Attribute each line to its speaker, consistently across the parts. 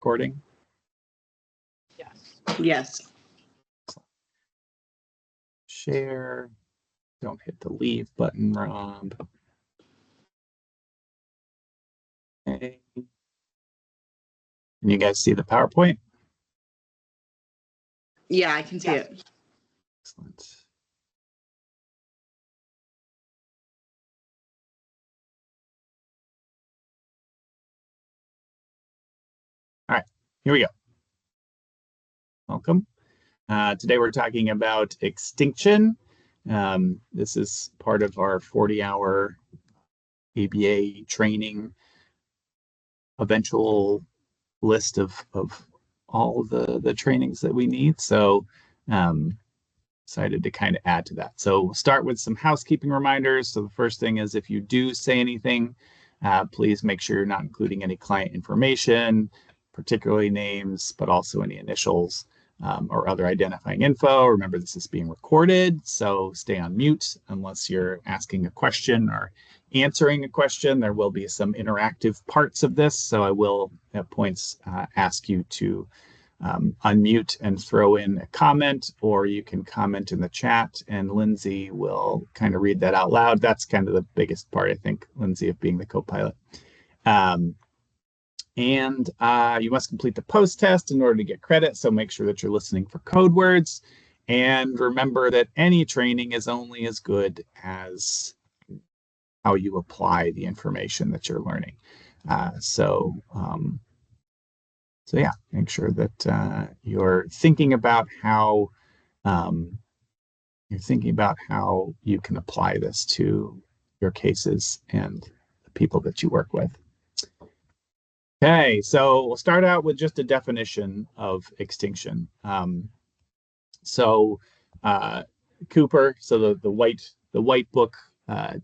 Speaker 1: Recording?
Speaker 2: Yes.
Speaker 3: Yes.
Speaker 1: Share. Don't hit the leave button, Rob. Okay. Can you guys see the PowerPoint?
Speaker 3: Yeah, I can see it.
Speaker 1: Excellent. All right, here we go. Welcome. Today we're talking about extinction. This is part of our 40-hour ABA training eventual list of all the trainings that we need. So excited to kind of add to that. So we'll start with some housekeeping reminders. So the first thing is if you do say anything, please make sure you're not including any client information, particularly names, but also any initials or other identifying info. Remember, this is being recorded, so stay on mute unless you're asking a question or answering a question. There will be some interactive parts of this, so I will at points ask you to unmute and throw in a comment, or you can comment in the chat and Lindsay will kind of read that out loud. That's kind of the biggest part, I think, Lindsay, of being the co-pilot. And you must complete the post test in order to get credit, so make sure that you're listening for code words. And remember that any training is only as good as how you apply the information that you're learning. So yeah, make sure that you're thinking about how you can apply this to your cases and the people that you work with. Okay, so we'll start out with just a definition of extinction. Cooper, so the white book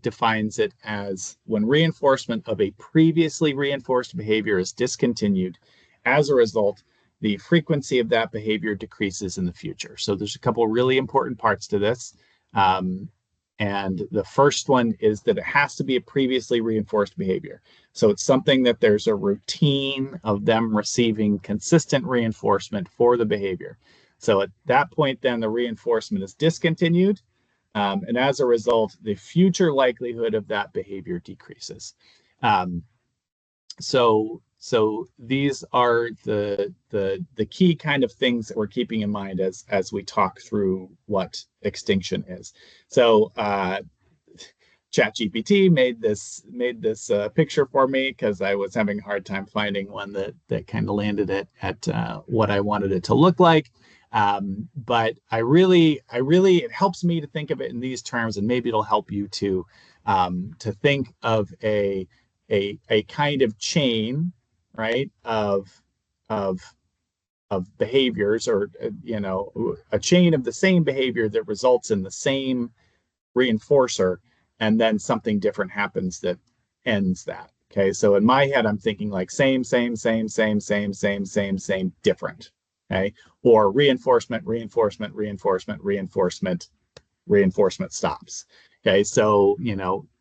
Speaker 1: defines it as when reinforcement of a previously reinforced behavior is discontinued. As a result, the frequency of that behavior decreases in the future. So there's a couple really important parts to this. And the first one is that it has to be a previously reinforced behavior. So it's something that there's a routine of them receiving consistent reinforcement for the behavior. So at that point, then the reinforcement is discontinued. And as a result, the future likelihood of that behavior decreases. So these are the key kind of things that we're keeping in mind as we talk through what extinction is. So ChatGPT made this picture for me because I was having a hard time finding one that kind of landed it at what I wanted it to look like. But it helps me to think of it in these terms, and maybe it'll help you to think of a kind of chain, right, of behaviors, or a chain of the same behavior that results in the same reinforcer, and then something different happens that ends that. Okay, so in my head, I'm thinking like same, different. Okay, or reinforcement stops. Okay, so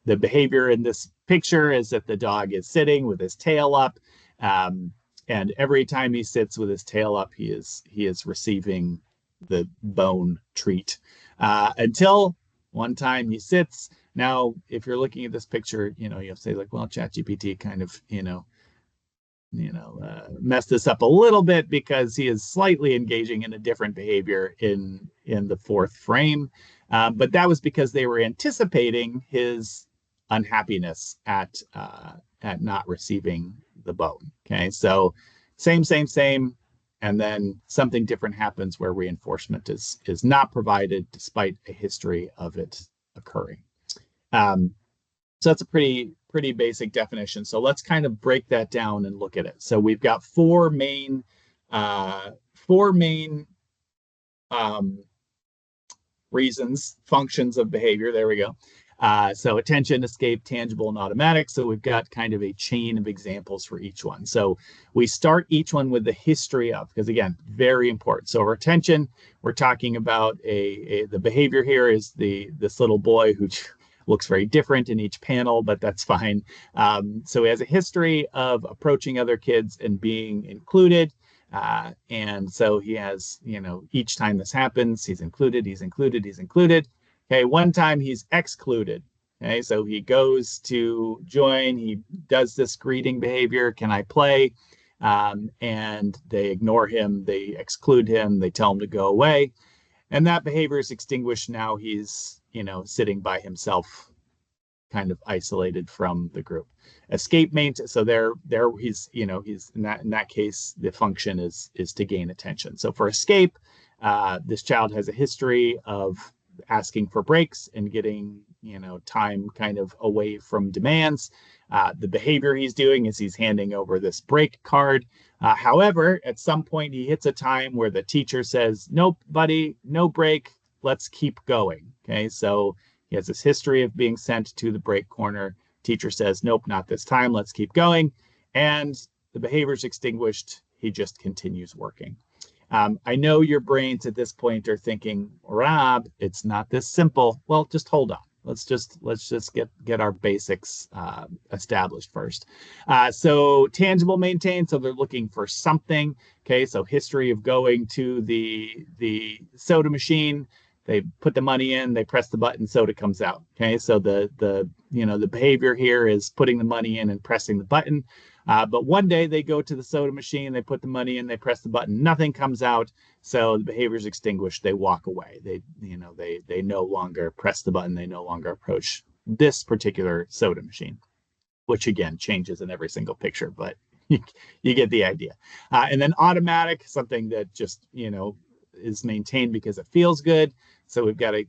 Speaker 1: the behavior in this picture is that the dog is sitting with his tail up, and every time he sits with his tail up, he is receiving the bone treat until one time he sits. Now, if you're looking at this picture, you'll say like, well, ChatGPT kind of messed this up a little bit because he is slightly engaging in a different behavior in the fourth frame. But that was because they were anticipating his unhappiness at not receiving the bone. Okay, so same, and then something different happens where reinforcement is not provided despite a history of it occurring. So that's a pretty basic definition. So let's kind of break that down and look at it. So we've got four main reasons, functions of behavior. There we go. So attention, escape, tangible, and automatic. So we've got kind of a chain of examples for each one. So we start each one with the history of, because again, very important. So for attention, we're talking about the behavior here is this little boy who Looks very different in each panel, but that's fine. So he has a history of approaching other kids and being included. And so he has, each time this happens, he's included, he's included, he's included. Okay, one time he's excluded. Okay, so he goes to join, he does this greeting behavior, can I play? And they ignore him, they exclude him, they tell him to go away. And that behavior is extinguished. Now he's, sitting by himself, kind of isolated from the group. Escape maintain. So there he's, he's in that case, the function is to gain attention. So for escape, this child has a history of asking for breaks and getting, time kind of away from demands. The behavior he's doing is he's handing over this break card. However, at some point he hits a time where the teacher says, nope, buddy, no break. Let's keep going. Okay, so he has this history of being sent to the break corner. Teacher says, nope, not this time. Let's keep going. And the behavior's extinguished. He just continues working. I know your brains at this point are thinking, Rob, it's not this simple. Well, just hold on. Let's just get our basics established first. So tangible maintain. So they're looking for something. Okay, so history of going to the soda machine. They put the money in, they press the button, soda comes out. Okay, so the behavior here is putting the money in and pressing the button. But one day they go to the soda machine, they put the money in, they press the button, nothing comes out. So the behavior is extinguished. They walk away. They no longer press the button. They no longer approach this particular soda machine, which again changes in every single picture, but you get the idea. And then automatic, something that just is maintained because it feels good. So we've got a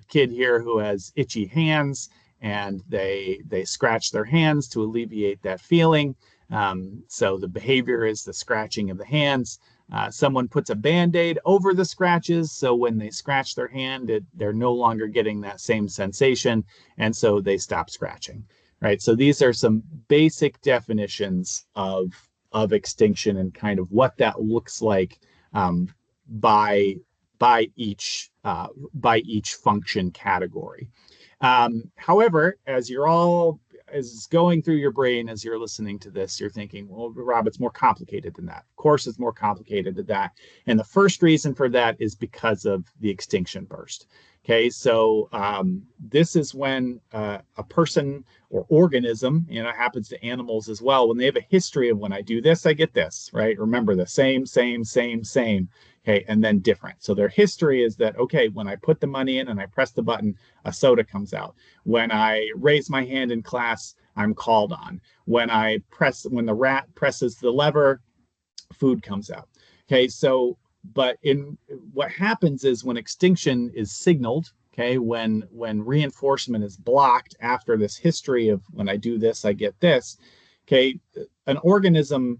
Speaker 1: kid here who has itchy hands, and they scratch their hands to alleviate that feeling. So the behavior is the scratching of the hands. Someone puts a Band-Aid over the scratches, so when they scratch their hand, they're no longer getting that same sensation, and so they stop scratching. Right. So these are some basic definitions of extinction and kind of what that looks like by each function category. However, as going through your brain as you're listening to this, you're thinking, well, Rob, it's more complicated than that. Of course, it's more complicated than that. And the first reason for that is because of the extinction burst. Okay, so this is when a person or organism, happens to animals as well, when they have a history of when I do this, I get this, right? Remember the same, okay, and then different. So their history is that, okay, when I put the money in and I press the button, a soda comes out. When I raise my hand in class, I'm called on. When the rat presses the lever, food comes out. Okay, so but what happens is when extinction is signaled, okay, when reinforcement is blocked after this history of when I do this, I get this, okay, an organism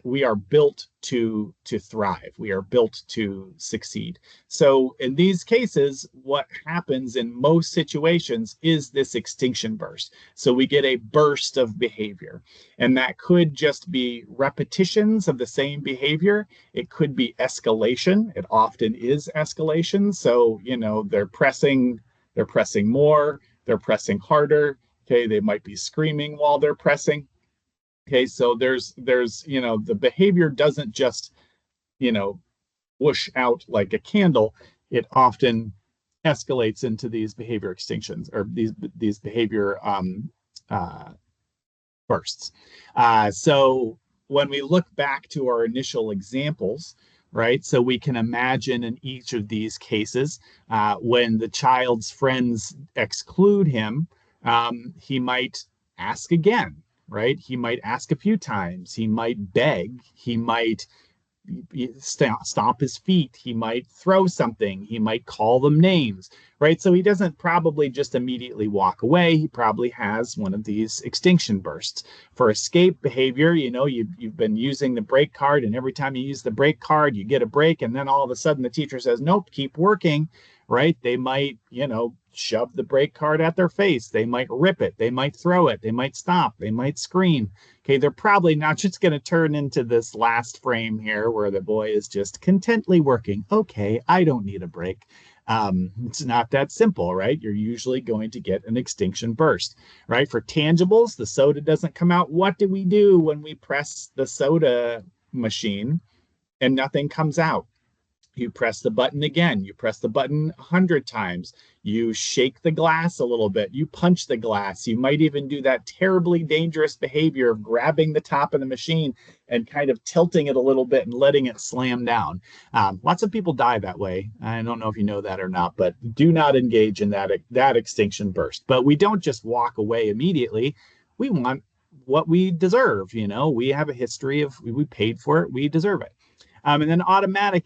Speaker 1: we are built to thrive. We are built to succeed. So in these cases, what happens in most situations is this extinction burst. So we get a burst of behavior, and that could just be repetitions of the same behavior. It could be escalation. It often is escalation. So, they're pressing more, they're pressing harder. Okay, they might be screaming while they're pressing. Okay, so there's the behavior doesn't just whoosh out like a candle. It often escalates into these behavior extinctions or these behavior bursts. So when we look back to our initial examples, right? So we can imagine in each of these cases, when the child's friends exclude him, he might ask again. Right? He might ask a few times. He might beg. He might stomp his feet. He might throw something. He might call them names. Right? So he doesn't probably just immediately walk away. He probably has one of these extinction bursts. For escape behavior, you've been using the break card, and every time you use the break card, you get a break, and then all of a sudden the teacher says, nope, keep working. Right? They might, shove the break card at their face. They might rip it. They might throw it. They might stomp. They might scream. Okay, they're probably not just going to turn into this last frame here where the boy is just contently working. Okay, I don't need a break. It's not that simple, right? You're usually going to get an extinction burst, right? For tangibles, the soda doesn't come out. What do we do when we press the soda machine and nothing comes out? You press the button again. You press the button 100 times. You shake the glass a little bit. You punch the glass. You might even do that terribly dangerous behavior of grabbing the top of the machine and kind of tilting it a little bit and letting it slam down. Lots of people die that way. I don't know if you know that or not, but do not engage in that extinction burst. But we don't just walk away immediately. We want what we deserve. We have a history of we paid for it. We deserve it. And then automatic,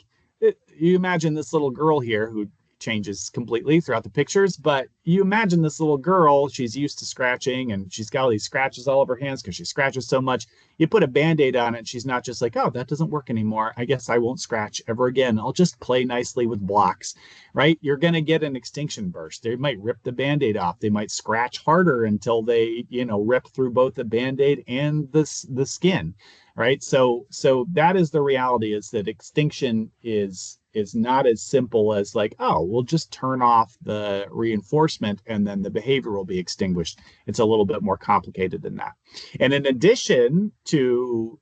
Speaker 1: you imagine this little girl here who changes completely throughout the pictures, but you imagine this little girl, she's used to scratching and she's got all these scratches all over her hands because she scratches so much. You put a Band-Aid on it, she's not just like, oh, that doesn't work anymore. I guess I won't scratch ever again. I'll just play nicely with blocks, right? You're going to get an extinction burst. They might rip the Band-Aid off. They might scratch harder until they, rip through both the Band-Aid and the skin, right? So that is the reality, is that extinction is not as simple as like, oh, we'll just turn off the reinforcement and then the behavior will be extinguished. It's a little bit more complicated than that. And in addition to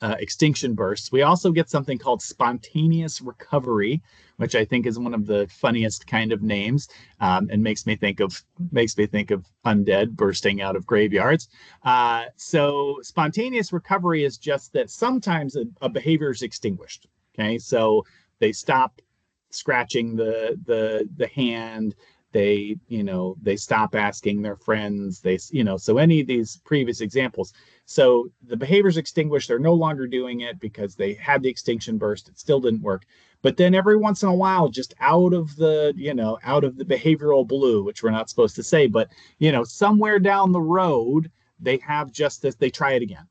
Speaker 1: extinction bursts, we also get something called spontaneous recovery, which I think is one of the funniest kind of names, and makes me think of undead bursting out of graveyards. So spontaneous recovery is just that sometimes a behavior is extinguished. Okay, so they stop scratching the hand. They stop asking their friends. So any of these previous examples. So the behavior's extinguished. They're no longer doing it because they had the extinction burst. It still didn't work. But then every once in a while, just out of the behavioral blue, which we're not supposed to say, but somewhere down the road, they have just this. They try it again.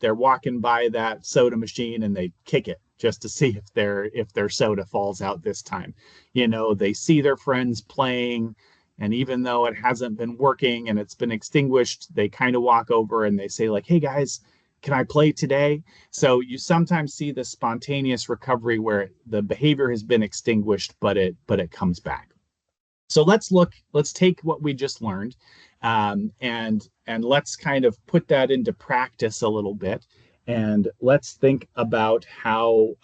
Speaker 1: They're walking by that soda machine and they kick it just to see if their soda falls out this time. They see their friends playing, and even though it hasn't been working and it's been extinguished, they kind of walk over and they say like, hey guys, can I play today? So you sometimes see the spontaneous recovery where the behavior has been extinguished, but it comes back. So let's take what we just learned, and let's kind of put that into practice a little bit, and let's think about how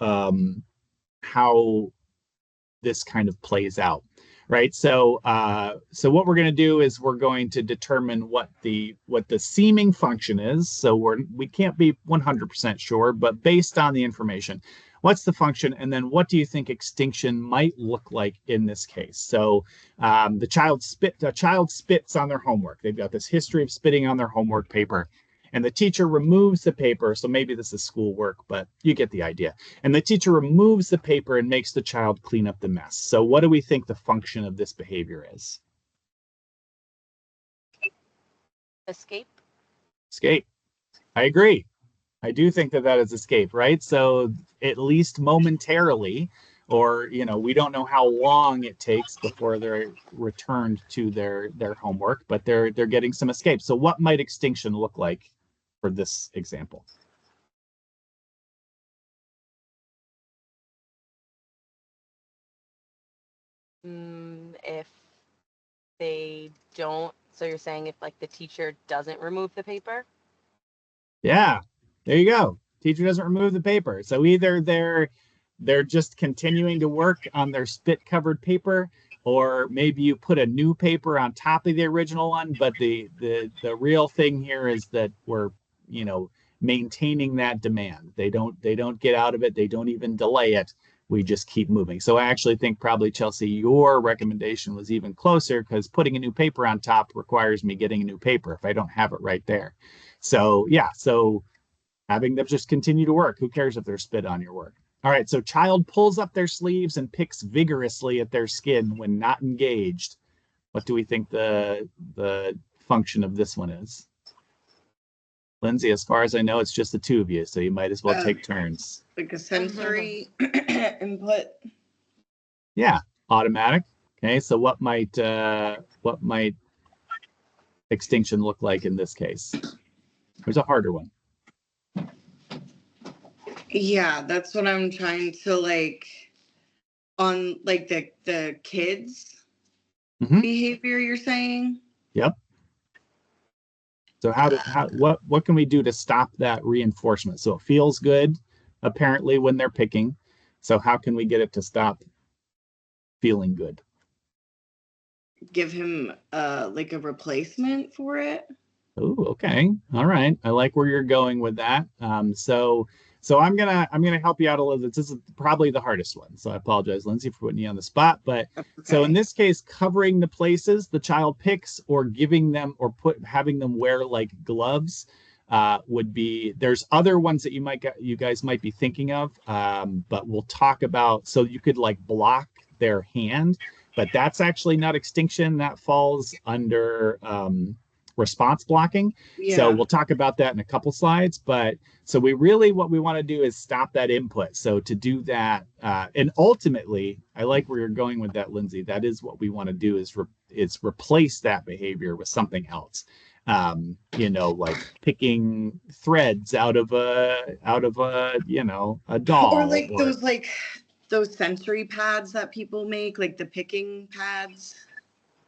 Speaker 1: this kind of plays out, right? So what we're going to do is we're going to determine what the seeming function is. So we can't be 100% sure, but based on the information, what's the function, and then what do you think extinction might look like in this case? So the child spits on their homework. They've got this history of spitting on their homework paper, and the teacher removes the paper. So maybe this is schoolwork, but you get the idea. And the teacher removes the paper and makes the child clean up the mess. So what do we think the function of this behavior is?
Speaker 2: Escape.
Speaker 1: Escape. I agree. I do think that is escape, right? So at least momentarily, or we don't know how long it takes before they're returned to their homework, but they're getting some escape. So what might extinction look like for this example?
Speaker 2: If they don't, so you're saying if like the teacher doesn't remove the paper?
Speaker 1: Yeah, there you go. Teacher doesn't remove the paper. So either they're just continuing to work on their spit covered paper, or maybe you put a new paper on top of the original one. But the real thing here is that we're maintaining that demand. They don't get out of it. They don't even delay it. We just keep moving. So I actually think probably, Chelsea, your recommendation was even closer, because putting a new paper on top requires me getting a new paper if I don't have it right there. So yeah, so having them just continue to work. Who cares if they're spit on your work? All right, so child pulls up their sleeves and picks vigorously at their skin when not engaged. What do we think the function of this one is? Lindsay, as far as I know, it's just the two of you, so you might as well take turns.
Speaker 3: Like a sensory input.
Speaker 1: Yeah, automatic. Okay, so what might extinction look like in this case? There's a harder one.
Speaker 3: Yeah, that's what I'm trying to On like the kids'
Speaker 1: Mhm.
Speaker 3: behavior, you're saying?
Speaker 1: Yep. So what can we do to stop that reinforcement? So it feels good, apparently, when they're picking. So how can we get it to stop feeling good?
Speaker 3: Give him like a replacement for it?
Speaker 1: Oh, okay. All right. I like where you're going with that. So I'm gonna help you out a little bit. This is probably the hardest one. So I apologize, Lindsay, for putting you on the spot. But so in
Speaker 3: Okay.
Speaker 1: this case, covering the places the child picks or giving them or having them wear like gloves would be. There's other ones that you guys might be thinking of, but we'll talk about. So you could like block their hand, but that's actually not extinction. That falls under response blocking. So
Speaker 3: Yeah.
Speaker 1: we'll talk about that in a couple slides. But so what we want to do is stop that input. So to do that, and ultimately, I like where you're going with that, Lindsay. That is what we want to do is replace that behavior with something else. Like picking threads out of a a
Speaker 3: Or
Speaker 1: doll
Speaker 3: like
Speaker 1: or
Speaker 3: those sensory pads that people make, like the picking pads.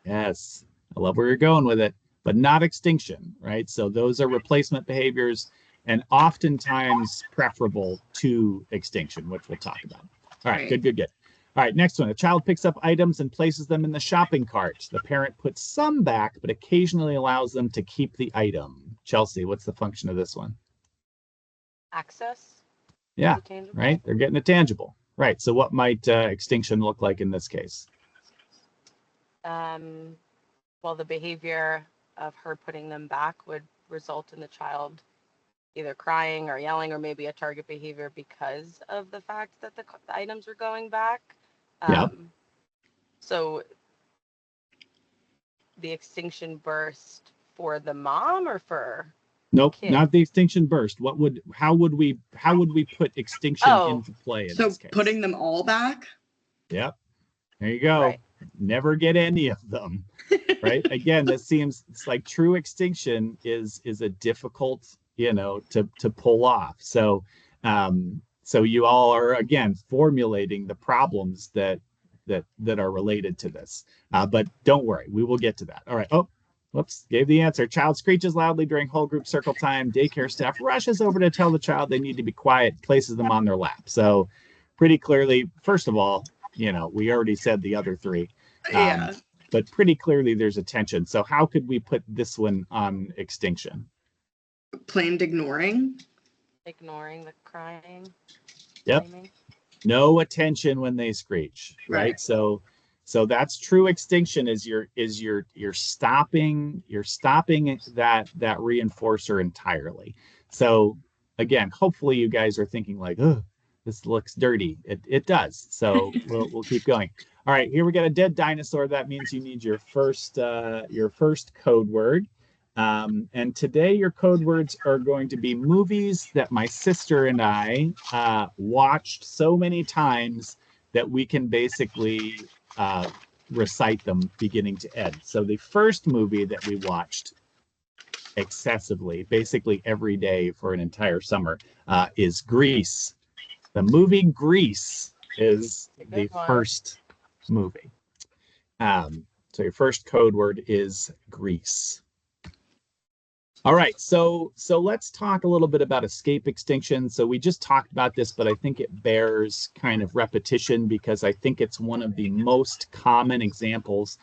Speaker 1: yes, I love where you're going with it, but not extinction, right? So those are replacement behaviors and oftentimes preferable to extinction, which we'll talk about. All right,
Speaker 3: Right.
Speaker 1: good. All right, next one. A child picks up items and places them in the shopping cart. The parent puts some back, but occasionally allows them to keep the item. Chelsea, what's the function of this one?
Speaker 2: Access to
Speaker 1: Yeah,
Speaker 2: the tangible.
Speaker 1: right. They're getting a tangible. Right. So what might extinction look like in this case?
Speaker 2: Well, the behavior of her putting them back would result in the child either crying or yelling, or maybe a target behavior because of the fact that the items were going back.
Speaker 1: Yep.
Speaker 2: So the extinction burst for the mom or for
Speaker 1: Nope,
Speaker 2: kid?
Speaker 1: not the extinction burst. How would we put extinction
Speaker 2: Oh,
Speaker 1: into play in
Speaker 3: So
Speaker 1: this case?
Speaker 3: putting them all back?
Speaker 1: Yep. There you go.
Speaker 2: right.
Speaker 1: Never get any of them. Right. Again, this seems it's like true extinction is a difficult, to pull off. So you all are again formulating the problems that are related to this. But don't worry, we will get to that. All right. Oh, whoops, gave the answer. Child screeches loudly during whole group circle time. Daycare staff rushes over to tell the child they need to be quiet, places them on their lap. So pretty clearly, first of all, we already said the other three.
Speaker 3: Yeah.
Speaker 1: But pretty clearly there's a tension. So how could we put this one on extinction?
Speaker 3: Planned ignoring?
Speaker 2: Ignoring the crying.
Speaker 1: Yep.
Speaker 2: Blaming.
Speaker 1: No attention when they screech, right? So that's true extinction is you're stopping that reinforcer entirely. So again, hopefully you guys are thinking like, oh, this looks dirty. It does. So we'll keep going. All right, here we got a dead dinosaur. That means you need your first code word. And today your code words are going to be movies that my sister and I watched so many times that we can basically recite them beginning to end. So the first movie that we watched excessively, basically every day for an entire summer, is Grease. The movie Grease is the first movie. So your first code word is Grease. All right, so let's talk a little bit about escape extinction. So we just talked about this, but I think it bears kind of repetition because I think it's one of the most common examples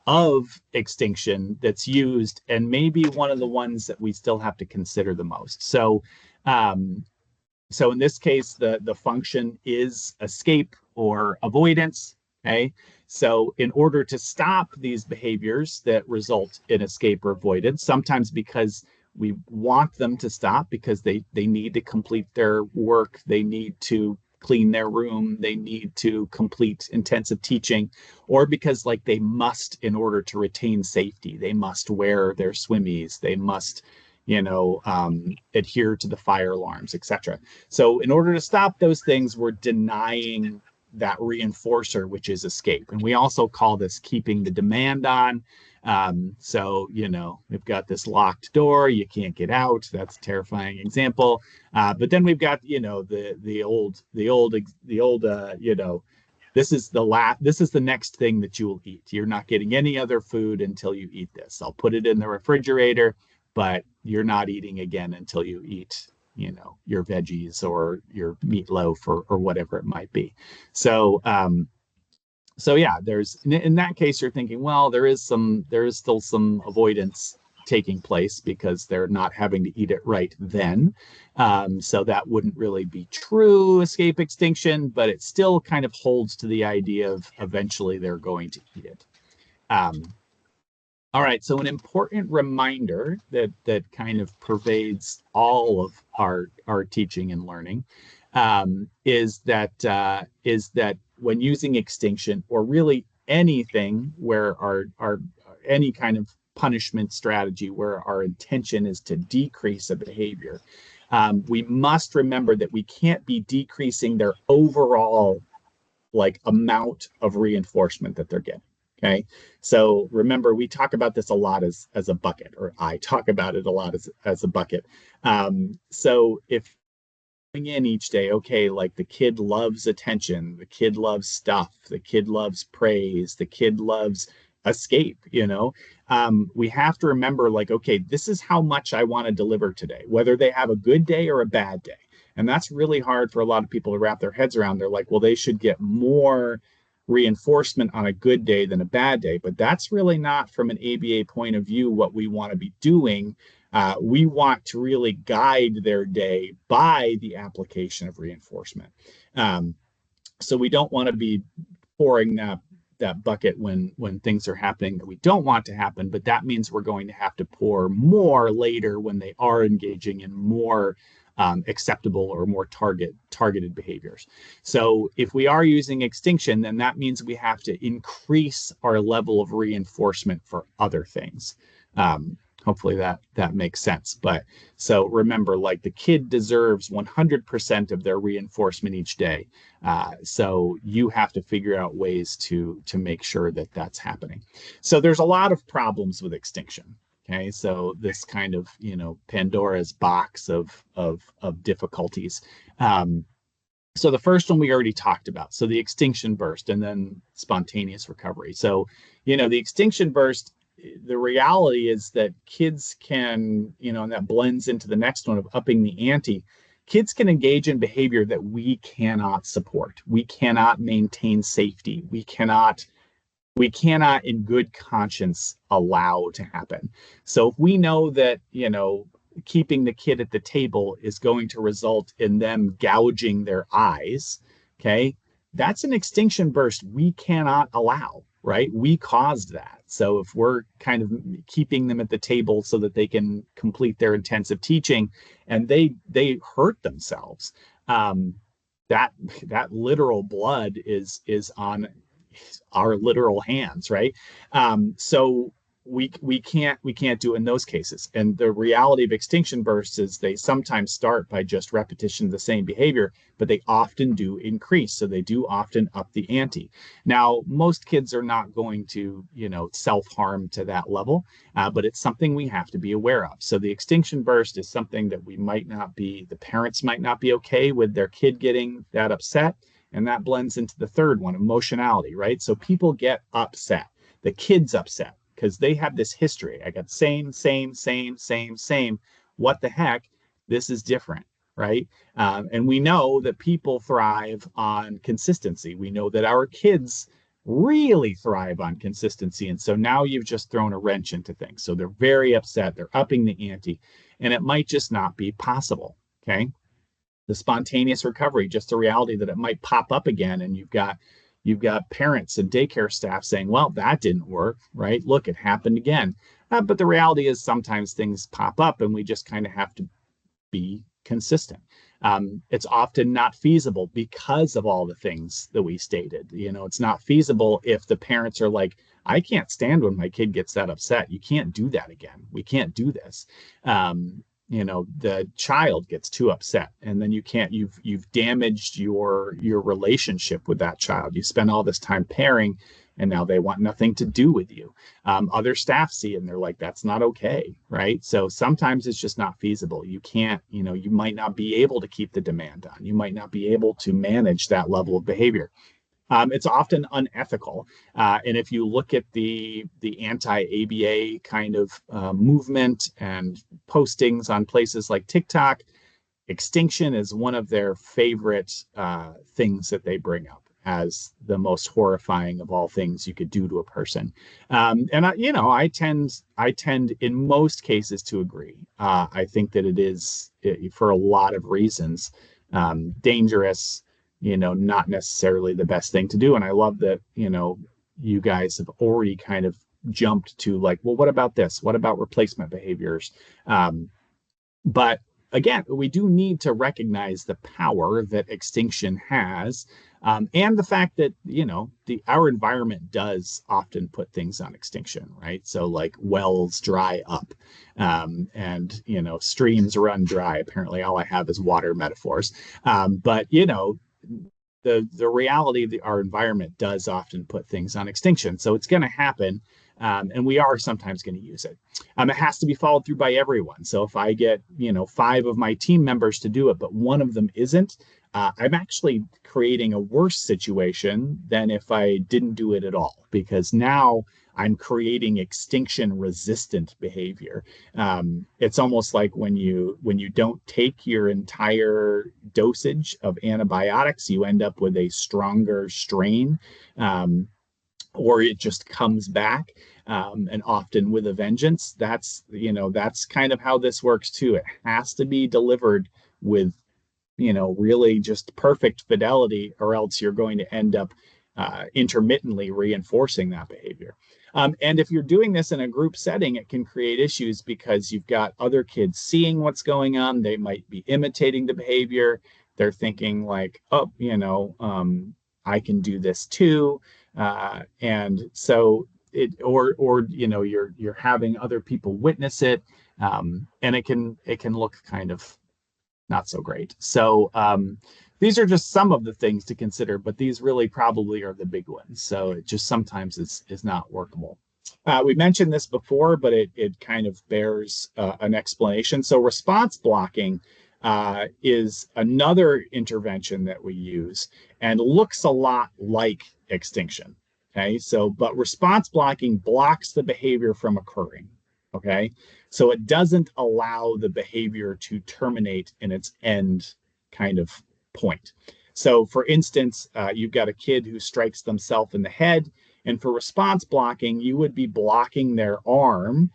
Speaker 1: of extinction that's used, and maybe one of the ones that we still have to consider the most. So in this case, the function is escape or avoidance. Okay. So in order to stop these behaviors that result in escape or avoidance, sometimes because we want them to stop because they need to complete their work, they need to clean their room, they need to complete intensive teaching, or because like they must in order to retain safety, they must wear their swimmies, they must adhere to the fire alarms, etc. So in order to stop those things, we're denying that reinforcer, which is escape. And we also call this keeping the demand on. So we've got this locked door, you can't get out. That's a terrifying example. But then we've got, the old this is the next thing that you will eat. You're not getting any other food until you eat this. I'll put it in the refrigerator, but you're not eating again until you eat, your veggies or your meatloaf or whatever it might be. So so yeah, there's in that case you're thinking, well, there is still some avoidance taking place because they're not having to eat it right then. So that wouldn't really be true escape extinction, but it still kind of holds to the idea of eventually they're going to eat it. All right, so an important reminder that kind of pervades all of our teaching and learning is that when using extinction, or really anything where our any kind of punishment strategy where our intention is to decrease a behavior, we must remember that we can't be decreasing their overall amount of reinforcement that they're getting. Okay, so remember, we talk about this a lot as a bucket, or I talk about it a lot as a bucket. So if in each day, okay, like the kid loves attention, the kid loves stuff, the kid loves praise, the kid loves escape, we have to remember, okay, this is how much I want to deliver today, whether they have a good day or a bad day. And that's really hard for a lot of people to wrap their heads around. They're like, well, they should get more reinforcement on a good day than a bad day. But that's really not, from an ABA point of view, what we want to be doing. We want to really guide their day by the application of reinforcement. So we don't want to be pouring that bucket when things are happening that we don't want to happen, but that means we're going to have to pour more later when they are engaging in more acceptable or more targeted behaviors. So if we are using extinction, then that means we have to increase our level of reinforcement for other things. Hopefully that makes sense. But so remember, the kid deserves 100% of their reinforcement each day. So you have to figure out ways to make sure that that's happening. So there's a lot of problems with extinction. Okay, so this kind of, Pandora's box of difficulties. So the first one we already talked about. So the extinction burst and then spontaneous recovery. So, the extinction burst, the reality is that kids can, and that blends into the next one of upping the ante. Kids can engage in behavior that we cannot support. We cannot maintain safety. We cannot in good conscience allow to happen. So if we know that, keeping the kid at the table is going to result in them gouging their eyes, okay, that's an extinction burst we cannot allow, right? We caused that. So if we're kind of keeping them at the table so that they can complete their intensive teaching and they hurt themselves, that literal blood is on our literal hands, right? So we can't do it in those cases. And the reality of extinction bursts is they sometimes start by just repetition of the same behavior, but they often do increase. So they do often up the ante. Now, most kids are not going to, self-harm to that level, but it's something we have to be aware of. So the extinction burst is something that the parents might not be okay with their kid getting that upset. And that blends into the third one, emotionality, right? So people get upset. The kid's upset because they have this history. I got same. What the heck? This is different, right? And we know that people thrive on consistency. We know that our kids really thrive on consistency. And so now you've just thrown a wrench into things. So they're very upset. They're upping the ante. And it might just not be possible, okay? The spontaneous recovery, just the reality that it might pop up again, and you've got parents and daycare staff saying, well, that didn't work, right? Look, it happened again. But the reality is sometimes things pop up and we just kind of have to be consistent. It's often not feasible because of all the things that we stated. It's not feasible if the parents are like, I can't stand when my kid gets that upset. You can't do that again. We can't do this. The child gets too upset, and then you've damaged your relationship with that child. You spend all this time pairing, and now they want nothing to do with you. Other staff see it and they're like, that's not okay, right? So sometimes it's just not feasible. You can't, you might not be able to keep the demand on. You might not be able to manage that level of behavior. It's often unethical. And if you look at the anti-ABA kind of movement and postings on places like TikTok, extinction is one of their favorite things that they bring up as the most horrifying of all things you could do to a person. And I tend in most cases to agree. I think that it is, for a lot of reasons, dangerous, not necessarily the best thing to do. And I love that, you guys have already kind of jumped to like, well, what about this? What about replacement behaviors? But again, we do need to recognize the power that extinction has, and the fact that our environment does often put things on extinction, right? So like wells dry up, and streams run dry. Apparently, all I have is water metaphors, but the reality that our environment does often put things on extinction. So it's going to happen. And we are sometimes going to use it. It has to be followed through by everyone. So if I get, 5 of my team members to do it, but one of them isn't, I'm actually creating a worse situation than if I didn't do it at all, because now I'm creating extinction resistant behavior. It's almost like when you don't take your entire dosage of antibiotics, you end up with a stronger strain. Or it just comes back, and often with a vengeance. That's kind of how this works too. It has to be delivered with really just perfect fidelity, or else you're going to end up intermittently reinforcing that behavior. And if you're doing this in a group setting, it can create issues because you've got other kids seeing what's going on. They might be imitating the behavior. They're thinking like, oh, I can do this too. And so you're having other people witness it, and it can look kind of not so great. So these are just some of the things to consider, but these really probably are the big ones. So it just sometimes is not workable. We mentioned this before, but it kind of bears an explanation. So response blocking is another intervention that we use and looks a lot like extinction. Okay, so but response blocking blocks the behavior from occurring. Okay, so it doesn't allow the behavior to terminate in its end kind of point. So for instance, you've got a kid who strikes themselves in the head, and for response blocking, you would be blocking their arm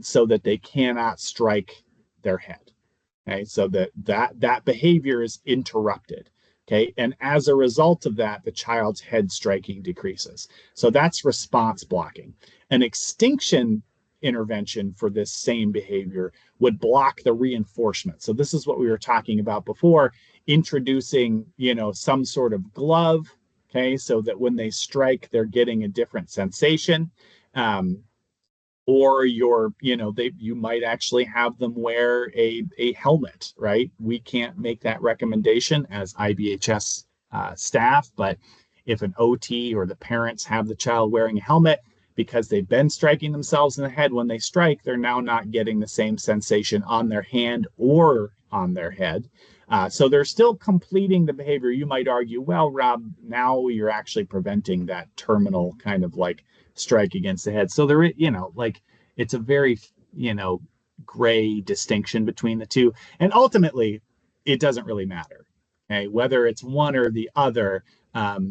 Speaker 1: so that they cannot strike their head. Okay, so that behavior is interrupted. Okay, and as a result of that, the child's head striking decreases. So that's response blocking. An extinction intervention for this same behavior would block the reinforcement. So this is what we were talking about before, introducing, some sort of glove, okay, so that when they strike, they're getting a different sensation. Or you might actually have them wear a helmet, right? We can't make that recommendation as IBHS staff, but if an OT or the parents have the child wearing a helmet, because they've been striking themselves in the head, when they strike, they're now not getting the same sensation on their hand or on their head. So they're still completing the behavior. You might argue, well, Rob, now you're actually preventing that terminal kind of like strike against the head. So there, it's a very, gray distinction between the two. And ultimately, it doesn't really matter. Okay, whether it's one or the other,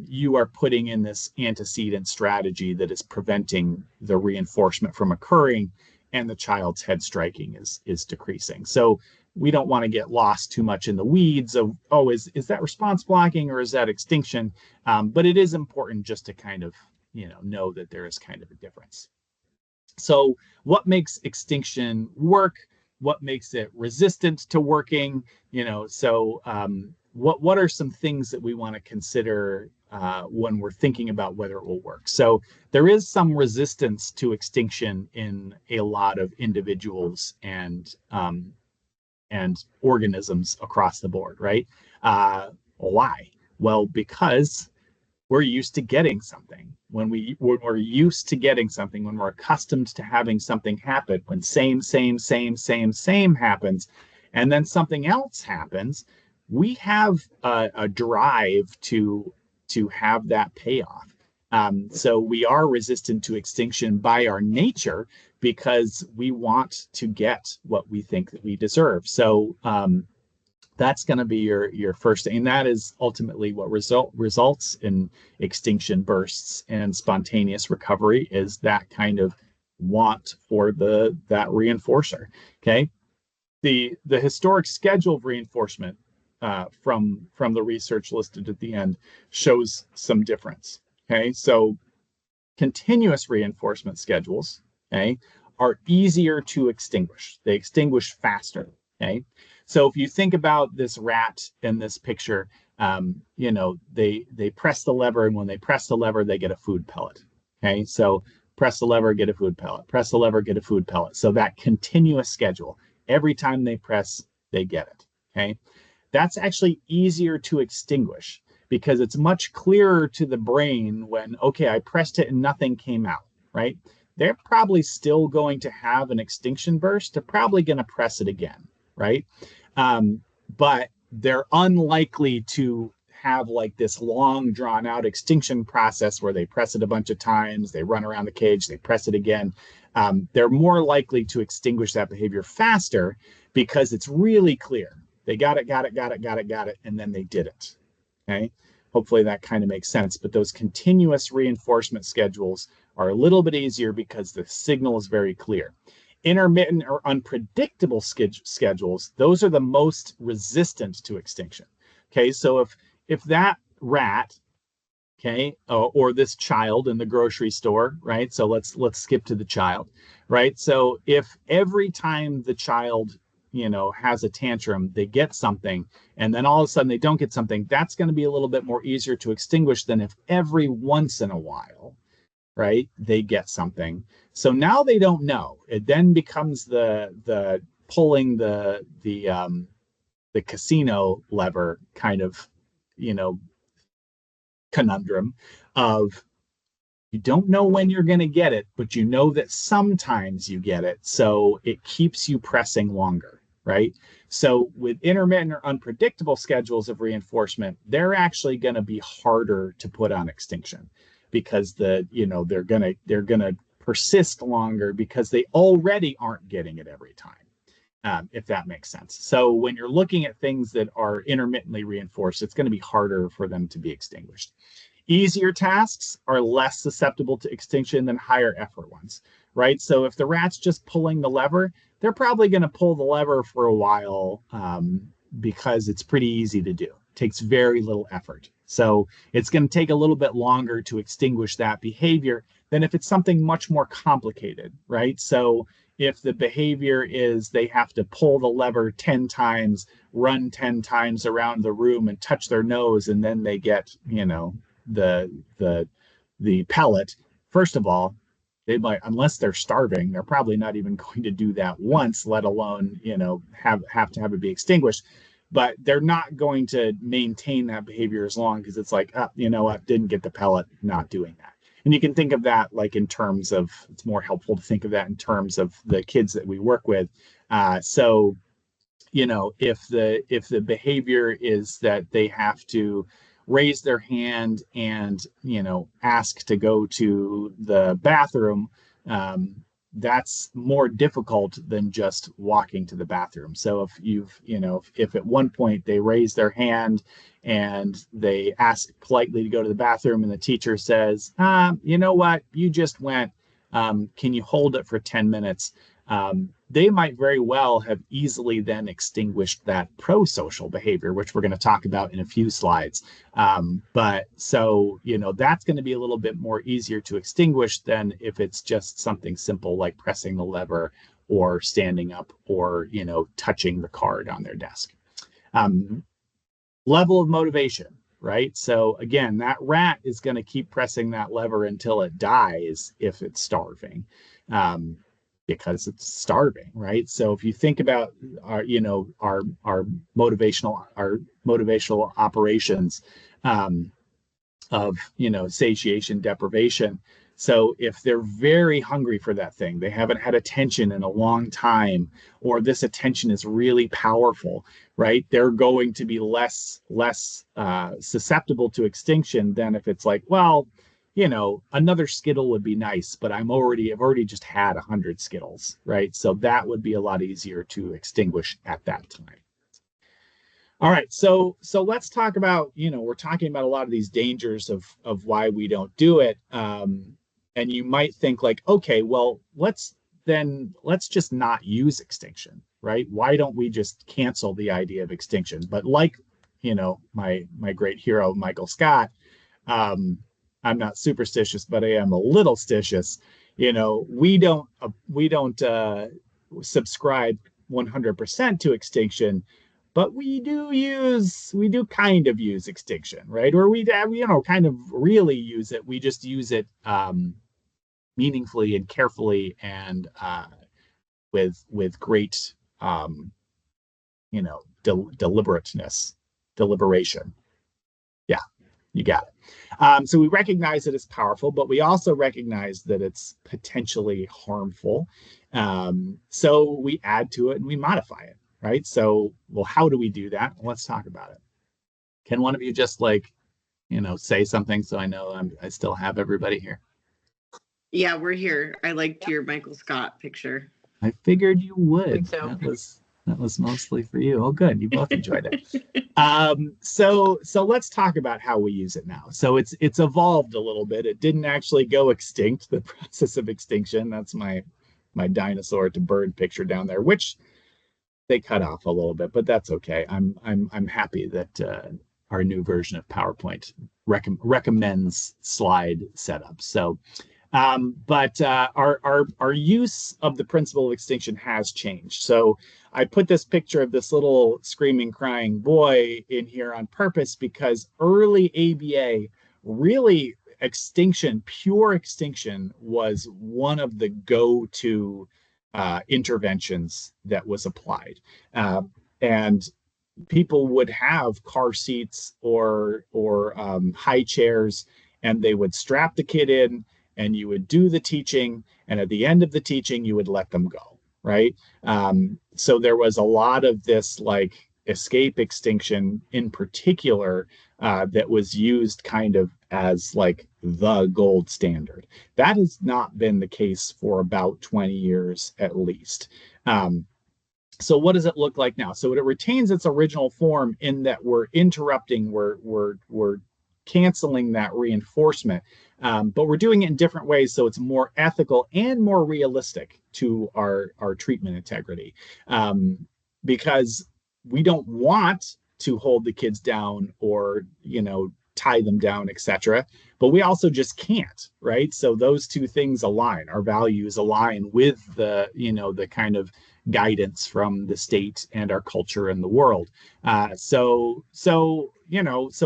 Speaker 1: you are putting in this antecedent strategy that is preventing the reinforcement from occurring, and the child's head striking is decreasing. So we don't want to get lost too much in the weeds of, is that response blocking or is that extinction? But it is important just to kind of, know that there is kind of a difference. So what makes extinction work? What makes it resistant to working? What are some things that we want to consider when we're thinking about whether it will work? So there is some resistance to extinction in a lot of individuals and organisms across the board, right? Why? Well, because we're used to getting something. When we're used to getting something, when we're accustomed to having something happen, when same happens, and then something else happens, we have a drive to to have that payoff. So we are resistant to extinction by our nature because we want to get what we think that we deserve. So that's going to be your first thing. And that is ultimately what results in extinction bursts and spontaneous recovery, is that kind of want for that reinforcer. Okay. The historic schedule of reinforcement from the research listed at the end shows some difference. Okay. So continuous reinforcement schedules, okay, are easier to extinguish. They extinguish faster. Okay. So if you think about this rat in this picture, they press the lever, and when they press the lever, they get a food pellet. Okay. So press the lever, get a food pellet, press the lever, get a food pellet. So that continuous schedule, every time they press, they get it. Okay. That's actually easier to extinguish because it's much clearer to the brain when, okay, I pressed it and nothing came out, right? They're probably still going to have an extinction burst. They're probably going to press it again, right? But they're unlikely to have like this long drawn out extinction process where they press it a bunch of times, they run around the cage, they press it again. They're more likely to extinguish that behavior faster because it's really clear. They got it, and then they did it. Okay. Hopefully that kind of makes sense. But those continuous reinforcement schedules are a little bit easier because the signal is very clear. Intermittent or unpredictable schedules, those are the most resistant to extinction. Okay. So if that rat, okay, or this child in the grocery store, right? So let's skip to the child, right? So if every time the child has a tantrum, they get something, and then all of a sudden they don't get something, that's going to be a little bit more easier to extinguish than if every once in a while, right, they get something. So now they don't know. It then becomes the pulling the casino lever kind of, conundrum of, you don't know when you're going to get it, but you know that sometimes you get it. So it keeps you pressing longer, right? So with intermittent or unpredictable schedules of reinforcement, they're actually going to be harder to put on extinction because they're going to persist longer because they already aren't getting it every time, if that makes sense. So when you're looking at things that are intermittently reinforced, it's going to be harder for them to be extinguished. Easier tasks are less susceptible to extinction than higher effort ones, right? So if the rat's just pulling the lever, they're probably going to pull the lever for a while because it's pretty easy to do. It takes very little effort. So it's going to take a little bit longer to extinguish that behavior than if it's something much more complicated, right? So if the behavior is they have to pull the lever 10 times, run 10 times around the room and touch their nose, and then they get, the pellet, first of all, they might, unless they're starving, they're probably not even going to do that once, let alone, have to have it be extinguished. But they're not going to maintain that behavior as long because it's like, didn't get the pellet, not doing that. And you can think of that like in terms of, it's more helpful to think of that in terms of the kids that we work with. So if the behavior is that they have to raise their hand and ask to go to the bathroom, that's more difficult than just walking to the bathroom. So if at one point they raise their hand and they ask politely to go to the bathroom and the teacher says, you know what, you just went, can you hold it for 10 minutes? They might very well have easily then extinguished that pro-social behavior, which we're going to talk about in a few slides. But so, that's going to be a little bit more easier to extinguish than if it's just something simple like pressing the lever or standing up or, touching the card on their desk. Level of motivation, right? So again, that rat is going to keep pressing that lever until it dies if it's starving. Because it's starving, right? So if you think about our motivational operations of satiation, deprivation. So if they're very hungry for that thing, they haven't had attention in a long time, or this attention is really powerful, right? They're going to be less susceptible to extinction than if it's like, well, another Skittle would be nice, but I've already just had 100 Skittles, right? So that would be a lot easier to extinguish at that time. All right, so let's talk about, we're talking about a lot of these dangers of why we don't do it. And you might think like, okay, well, let's just not use extinction, right? Why don't we just cancel the idea of extinction? But like, my great hero, Michael Scott, I'm not superstitious, but I am a little stitious. We don't subscribe 100% to extinction, but we do kind of use extinction, right? Or we kind of really use it. We just use it meaningfully and carefully and with great deliberation. Yeah, you got it. So we recognize that it's powerful, but we also recognize that it's potentially harmful. So we add to it and we modify it, right? So, well, how do we do that? Let's talk about it. Can one of you just say something so I know I still have everybody here?
Speaker 3: Yeah, we're here. I liked your Michael Scott picture.
Speaker 1: I figured you would.
Speaker 2: So.
Speaker 1: That was mostly for you. Oh, good. You both enjoyed it. So let's talk about how we use it now. So it's evolved a little bit. It didn't actually go extinct, the process of extinction. That's my dinosaur to bird picture down there, which they cut off a little bit, but that's okay. I'm happy that our new version of PowerPoint recommends slide setup. So but our use of the principle of extinction has changed. So I put this picture of this little screaming, crying boy in here on purpose because early ABA, really pure extinction was one of the go-to interventions that was applied. And people would have car seats or high chairs, and they would strap the kid in, and you would do the teaching, and at the end of the teaching, you would let them go, right? So there was a lot of this like escape extinction in particular that was used kind of as like the gold standard. That has not been the case for about 20 years at least. So what does it look like now? So it retains its original form in that we're interrupting, we're canceling that reinforcement, but we're doing it in different ways so it's more ethical and more realistic to our treatment integrity, because we don't want to hold the kids down or tie them down, etc. But we also just can't, right? So those two things align. Our values align with the kind of guidance from the state and our culture and the world. So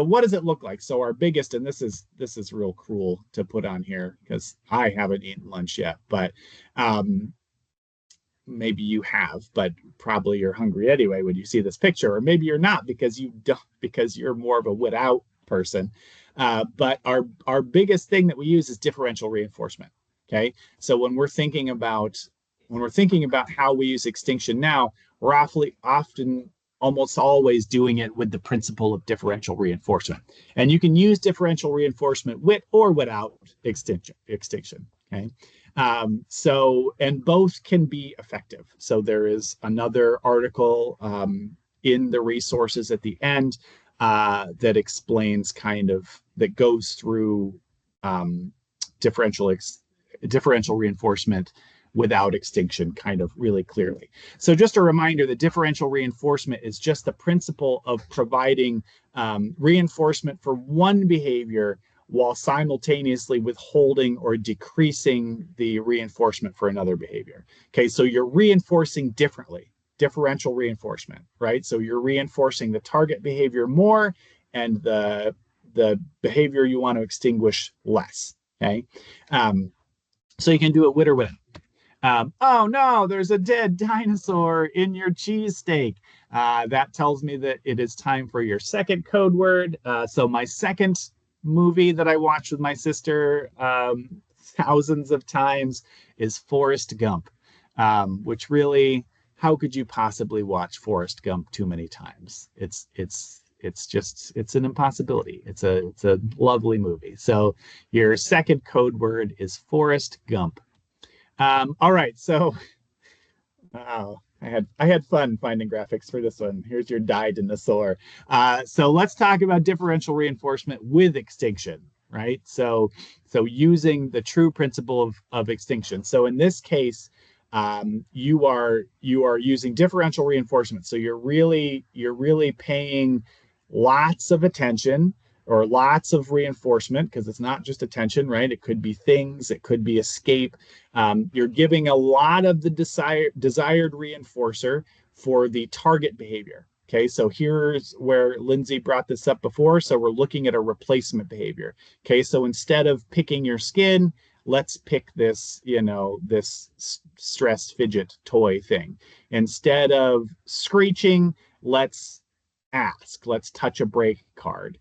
Speaker 1: what does it look like? So our biggest, and this is real cruel to put on here because I haven't eaten lunch yet, but maybe you have, but probably you're hungry anyway when you see this picture, or maybe you're not because you're more of a without person. But our biggest thing that we use is differential reinforcement. Okay, so when we're thinking about how we use extinction now, we're often almost always doing it with the principle of differential reinforcement. And you can use differential reinforcement with or without extinction. Okay. And both can be effective. So there is another article in the resources at the end that explains that goes through differential reinforcement without extinction kind of really clearly. So just a reminder that differential reinforcement is just the principle of providing reinforcement for one behavior while simultaneously withholding or decreasing the reinforcement for another behavior. Okay, so you're reinforcing differently, differential reinforcement, right? So you're reinforcing the target behavior more and the behavior you want to extinguish less, okay? So you can do it with or without. Oh no, there's a dead dinosaur in your cheesesteak. That tells me that it is time for your second code word. So my second movie that I watched with my sister thousands of times is Forrest Gump, which really, how could you possibly watch Forrest Gump too many times? It's an impossibility. It's a lovely movie. So your second code word is Forrest Gump. All right, so I had fun finding graphics for this one. Here's your dinosaur. So let's talk about differential reinforcement with extinction, right? So using the true principle of extinction. So in this case, you are using differential reinforcement. So you're really paying lots of attention or lots of reinforcement, because it's not just attention, right? It could be things, it could be escape. You're giving a lot of the desired reinforcer for the target behavior. Okay, so here's where Lindsay brought this up before. So we're looking at a replacement behavior. Okay, so instead of picking your skin, let's pick this, this stress fidget toy thing. Instead of screeching, let's touch a break card.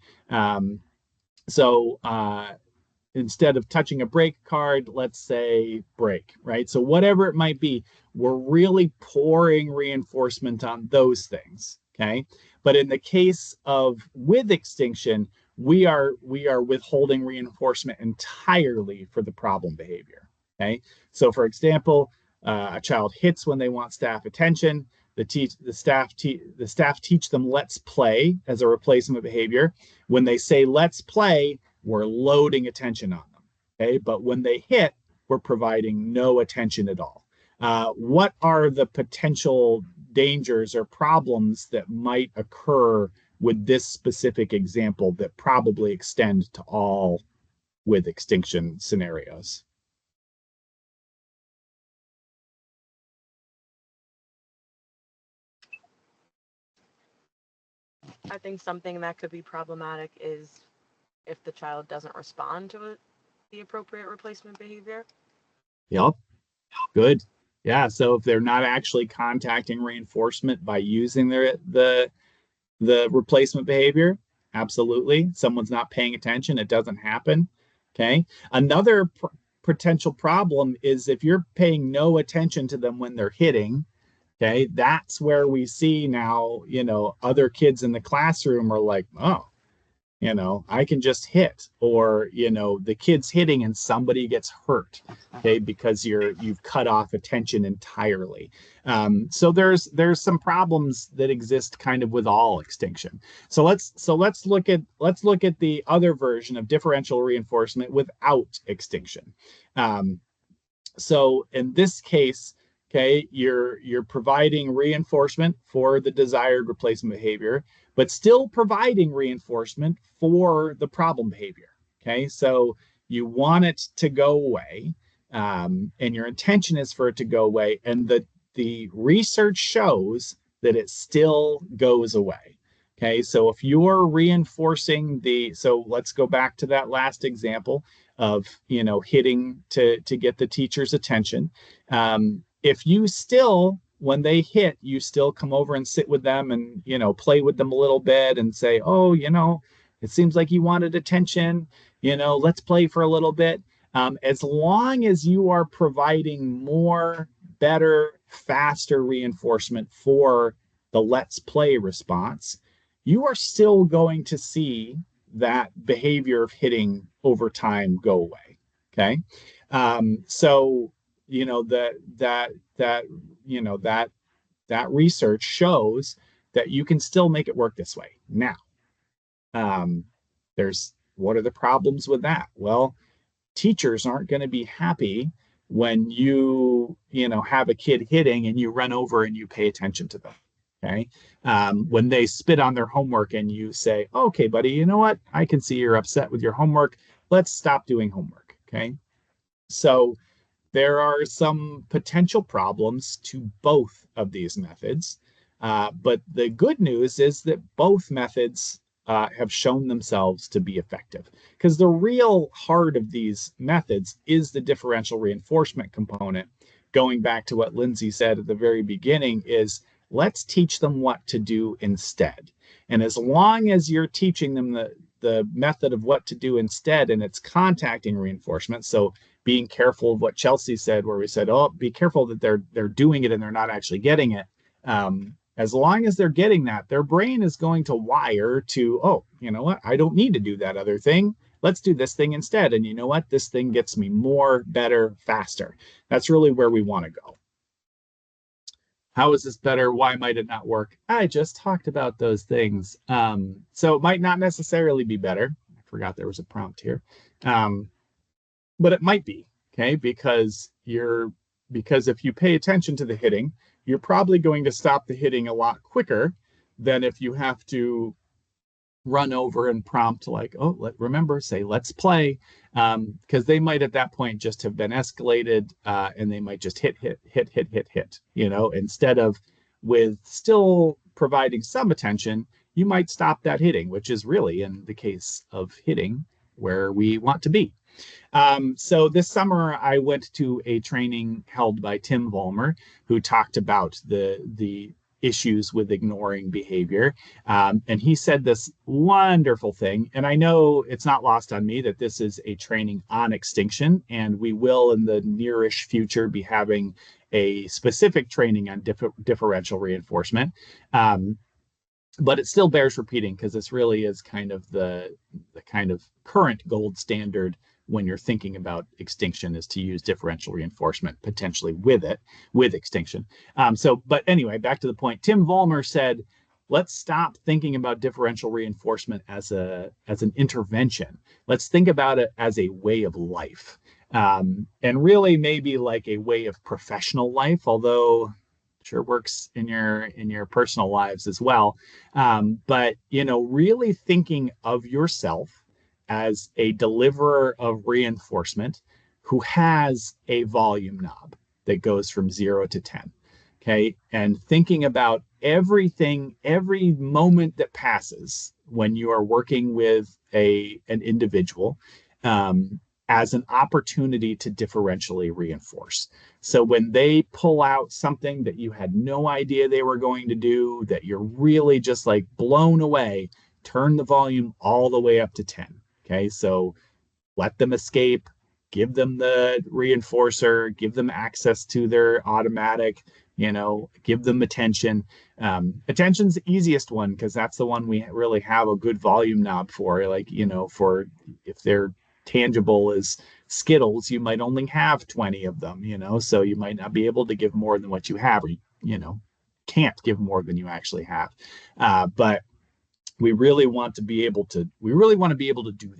Speaker 1: Instead of touching a break card, let's say break, right? So whatever it might be, we're really pouring reinforcement on those things, okay? But in the case of with extinction, we are withholding reinforcement entirely for the problem behavior, okay? So for example, a child hits when they want staff attention. The staff teach them let's play as a replacement behavior. When they say let's play, we're loading attention on them, okay? But when they hit, we're providing no attention at all. What are the potential dangers or problems that might occur with this specific example that probably extend to all with extinction scenarios?
Speaker 2: I think something that could be problematic is if the child doesn't respond to the appropriate replacement behavior.
Speaker 1: Yep. Good. Yeah. So if they're not actually contacting reinforcement by using the replacement behavior, absolutely. Someone's not paying attention, it doesn't happen. Okay. Another potential problem is if you're paying no attention to them when they're hitting. Okay, that's where we see now, other kids in the classroom are like, oh, I can just hit, or, the kid's hitting and somebody gets hurt, okay, because you've cut off attention entirely. So there's some problems that exist kind of with all extinction. So let's look at the other version of differential reinforcement without extinction. So in this case, okay, you're providing reinforcement for the desired replacement behavior, but still providing reinforcement for the problem behavior. Okay, so you want it to go away, and your intention is for it to go away, and the research shows that it still goes away. Okay, so if you're reinforcing so let's go back to that last example of hitting to get the teacher's attention. If you still, when they hit, you still come over and sit with them and play with them a little bit and say, oh, it seems like you wanted attention, let's play for a little bit. As long as you are providing more, better, faster reinforcement for the let's play response, you are still going to see that behavior of hitting over time go away. Okay. So, that research shows that you can still make it work this way. Now, what are the problems with that? Well, teachers aren't going to be happy when you have a kid hitting and you run over and you pay attention to them. Okay. When they spit on their homework and you say, okay, buddy, you know what? I can see you're upset with your homework. Let's stop doing homework. Okay. So there are some potential problems to both of these methods. But the good news is that both methods have shown themselves to be effective, because the real heart of these methods is the differential reinforcement component. Going back to what Lindsay said at the very beginning is, let's teach them what to do instead. And as long as you're teaching them the method of what to do instead, and it's contacting reinforcement, so being careful of what Chelsea said, where we said, oh, be careful that they're doing it and they're not actually getting it. As long as they're getting that, their brain is going to wire to, oh, you know what? I don't need to do that other thing. Let's do this thing instead. And you know what? This thing gets me more, better, faster. That's really where we want to go. How is this better? Why might it not work? I just talked about those things. So it might not necessarily be better. I forgot there was a prompt here. But it might be, okay? Because if you pay attention to the hitting, you're probably going to stop the hitting a lot quicker than if you have to run over and prompt like, oh, remember, say, let's play. Because they might at that point just have been escalated and they might just hit, you know, instead of with still providing some attention, you might stop that hitting, which is really, in the case of hitting, where we want to be. So this summer, I went to a training held by Tim Vollmer, who talked about the issues with ignoring behavior. And he said this wonderful thing. And I know it's not lost on me that this is a training on extinction, and we will in the nearish future be having a specific training on differential reinforcement. But it still bears repeating because this really is kind of the kind of current gold standard when you're thinking about extinction, is to use differential reinforcement potentially with extinction. But anyway, back to the point. Tim Vollmer said, let's stop thinking about differential reinforcement as an intervention. Let's think about it as a way of life, and really maybe like a way of professional life, although sure works in your personal lives as well. But you know, really thinking of yourself as a deliverer of reinforcement who has a volume knob that goes from 0 to 10. Okay. And thinking about everything, every moment that passes when you are working with an individual, as an opportunity to differentially reinforce. So when they pull out something that you had no idea they were going to do, that you're really just like blown away, turn the volume all the way up to 10. Okay, so let them escape, give them the reinforcer, give them access to their automatic, you know, give them attention. Attention's the easiest one because that's the one we really have a good volume knob for. Like, you know, for if they're tangible as Skittles, you might only have 20 of them, you know, so you might not be able to give more than what you have, or, you know, can't give more than you actually have. But we really want to be able to do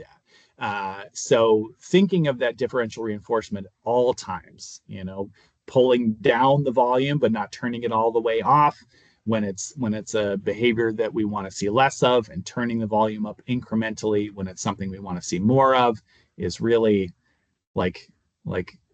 Speaker 1: that. So thinking of that differential reinforcement all times, you know, pulling down the volume, but not turning it all the way off when it's a behavior that we want to see less of, and turning the volume up incrementally when it's something we want to see more of, is really, like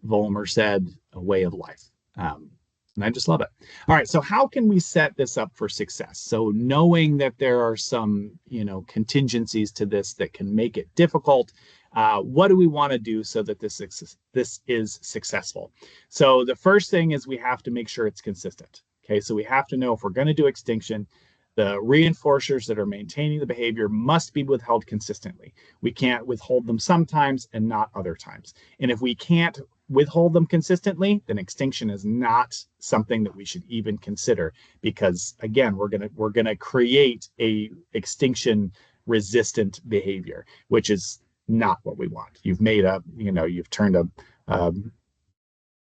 Speaker 1: Vollmer said, a way of life. And I just love it. All right, so how can we set this up for success? So knowing that there are some, you know, contingencies to this that can make it difficult, what do we want to do so that this is successful? So the first thing is we have to make sure it's consistent. Okay, so we have to know if we're going to do extinction, the reinforcers that are maintaining the behavior must be withheld consistently. We can't withhold them sometimes and not other times. And if we can't withhold them consistently, then extinction is not something that we should even consider, because again, we're gonna create a extinction resistant behavior, which is not what we want. You've turned a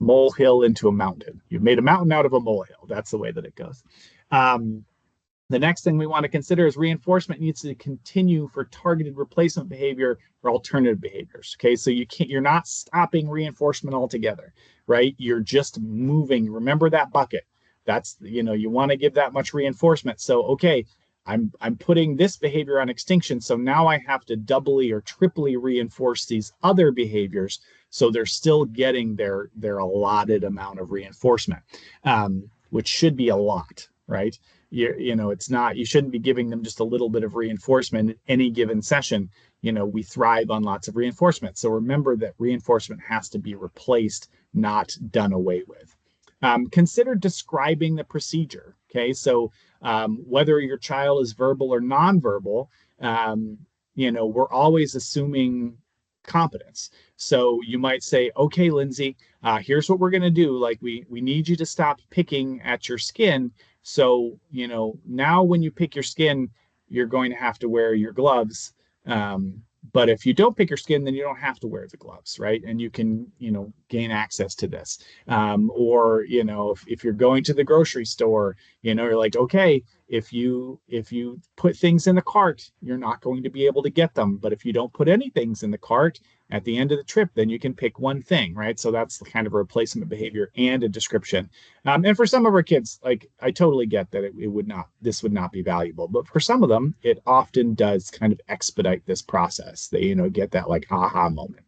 Speaker 1: molehill into a mountain. You've made a mountain out of a molehill. That's the way that it goes. The next thing we want to consider is reinforcement needs to continue for targeted replacement behavior or alternative behaviors. Okay, so you're not stopping reinforcement altogether, right? You're just moving. Remember that bucket. That's, you know, you want to give that much reinforcement. So, okay, I'm putting this behavior on extinction, so now I have to doubly or triply reinforce these other behaviors so they're still getting their allotted amount of reinforcement, which should be a lot, right? You know, it's not, you shouldn't be giving them just a little bit of reinforcement in any given session. You know, we thrive on lots of reinforcement. So remember that reinforcement has to be replaced, not done away with. Consider describing the procedure. Okay, so whether your child is verbal or nonverbal, you know, we're always assuming competence. So you might say, okay, Lindsay, here's what we're going to do. Like we need you to stop picking at your skin. So, now when you pick your skin, you're going to have to wear your gloves. But if you don't pick your skin, then you don't have to wear the gloves, right? And you can, gain access to this. Or, if you're going to the grocery store, you're like, okay, if you put things in the cart, you're not going to be able to get them. But if you don't put any things in the cart at the end of the trip, then you can pick one thing, right? So that's kind of a replacement behavior and a description. And for some of our kids, like I totally get that this would not be valuable, but for some of them, it often does kind of expedite this process. They, get that like aha moment.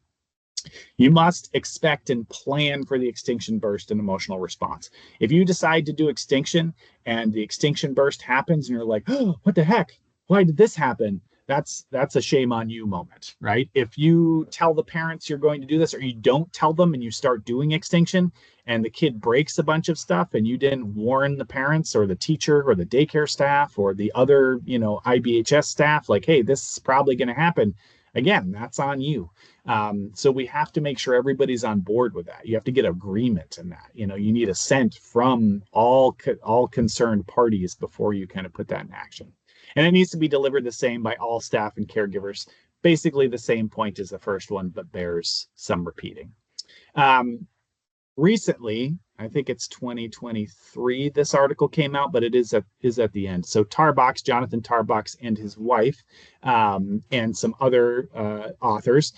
Speaker 1: You must expect and plan for the extinction burst and emotional response. If you decide to do extinction and the extinction burst happens and you're like, oh, what the heck? Why did this happen? That's a shame on you moment, right? If you tell the parents you're going to do this or you don't tell them and you start doing extinction and the kid breaks a bunch of stuff and you didn't warn the parents or the teacher or the daycare staff or the other, IBHS staff, like, hey, this is probably going to happen. Again, that's on you. So we have to make sure everybody's on board with that. You have to get agreement in that. You need assent from all concerned parties before you kind of put that in action. And it needs to be delivered the same by all staff and caregivers. Basically the same point as the first one, but bears some repeating. Recently, I think it's 2023, this article came out, but it is at the end. So Jonathan Tarbox and his wife, and some other authors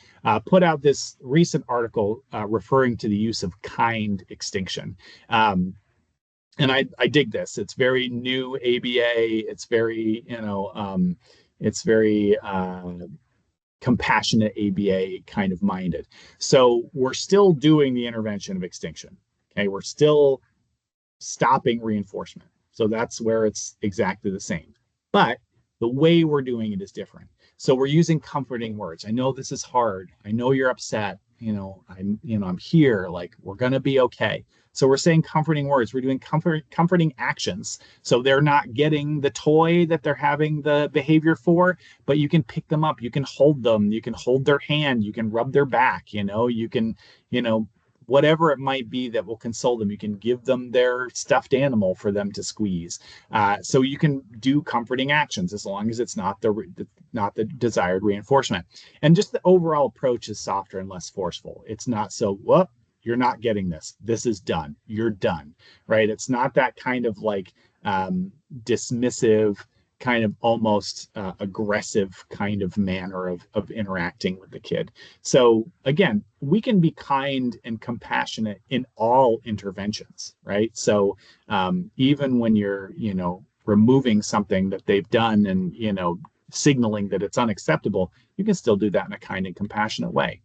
Speaker 1: put out this recent article referring to the use of kind extinction. And I dig this. It's very new ABA. It's very, it's very compassionate ABA kind of minded. So we're still doing the intervention of extinction. Okay, we're still stopping reinforcement. So that's where it's exactly the same. But the way we're doing it is different. So we're using comforting words. I know this is hard. I know you're upset. I'm here. Like, we're gonna be okay. So we're saying comforting words. We're doing comforting actions. So they're not getting the toy that they're having the behavior for, but you can pick them up. You can hold them. You can hold their hand. You can rub their back. You can, whatever it might be that will console them. You can give them their stuffed animal for them to squeeze. So you can do comforting actions as long as it's not the desired reinforcement. And just the overall approach is softer and less forceful. It's not so, well, you're not getting this. This is done. You're done, right? It's not that kind of like dismissive, kind of almost aggressive kind of manner of interacting with the kid. So again, we can be kind and compassionate in all interventions, right? So even when you're, removing something that they've done and, signaling that it's unacceptable, you can still do that in a kind and compassionate way.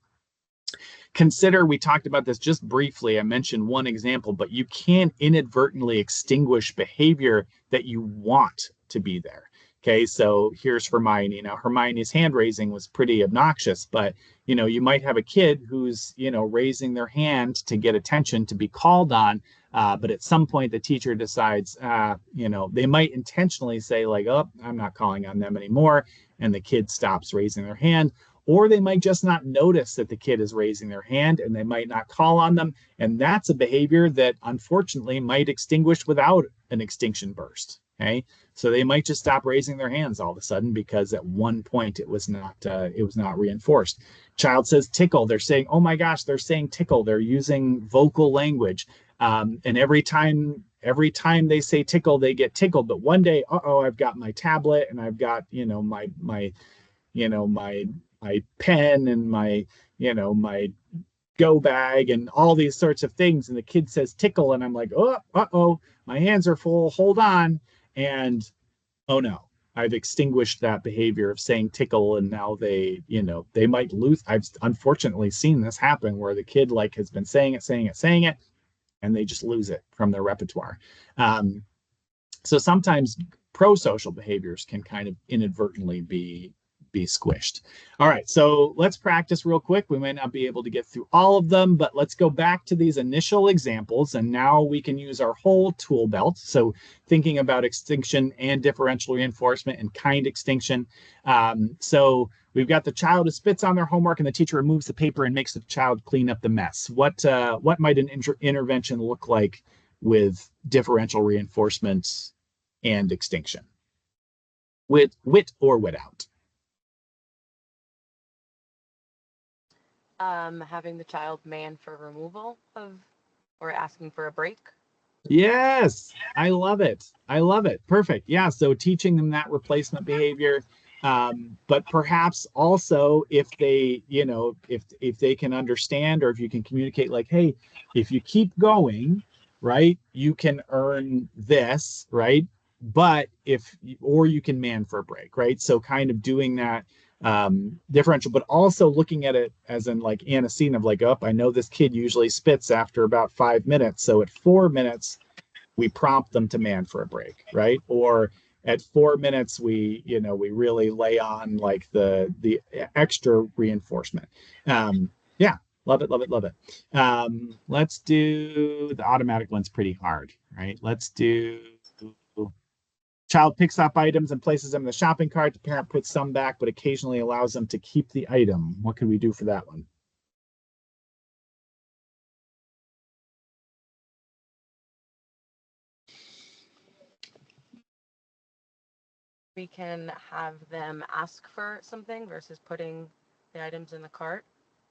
Speaker 1: Consider, we talked about this just briefly. I mentioned one example, but you can inadvertently extinguish behavior that you want to be there. Okay, so here's Hermione. Now, Hermione's hand raising was pretty obnoxious, but you might have a kid who's raising their hand to get attention, to be called on, but at some point the teacher decides, they might intentionally say like, oh, I'm not calling on them anymore, and the kid stops raising their hand. Or they might just not notice that the kid is raising their hand and they might not call on them. And that's a behavior that unfortunately might extinguish without an extinction burst. Okay, so they might just stop raising their hands all of a sudden because at one point it was not reinforced. Child says tickle. They're saying, oh my gosh, they're saying tickle. They're using vocal language. And every time they say tickle, they get tickled. But one day, I've got my tablet and I've got, my pen and my go bag and all these sorts of things. And the kid says tickle. And I'm like, my hands are full. Hold on. And oh no, I've extinguished that behavior of saying tickle. And now they might lose. I've unfortunately seen this happen where the kid like has been saying it, and they just lose it from their repertoire. So sometimes pro-social behaviors can kind of inadvertently be be squished. All right, so let's practice real quick. We might not be able to get through all of them, but let's go back to these initial examples, and now we can use our whole tool belt. So thinking about extinction and differential reinforcement and kind extinction. So we've got the child who spits on their homework and the teacher removes the paper and makes the child clean up the mess. What might an intervention look like with differential reinforcement and extinction? With or without?
Speaker 2: Having the child man for removal of or asking for a break.
Speaker 1: Yes, I love it. I love it. Perfect. Yeah, so teaching them that replacement behavior, but perhaps also if they, if they can understand, or if you can communicate like, hey, if you keep going, right, you can earn this, right? But or you can man for a break, right? So kind of doing that differential, but also looking at it as in like antecedent of like, oh, I know this kid usually spits after about 5 minutes. So at 4 minutes, we prompt them to man for a break, right? Or at 4 minutes, we really lay on like the extra reinforcement. Yeah, love it, love it, love it. Let's do the automatic one's pretty hard, right? Let's do child picks up items and places them in the shopping cart. The parent puts some back, but occasionally allows them to keep the item. What can we do for that one?
Speaker 2: We can have them ask for something versus putting the items in the cart.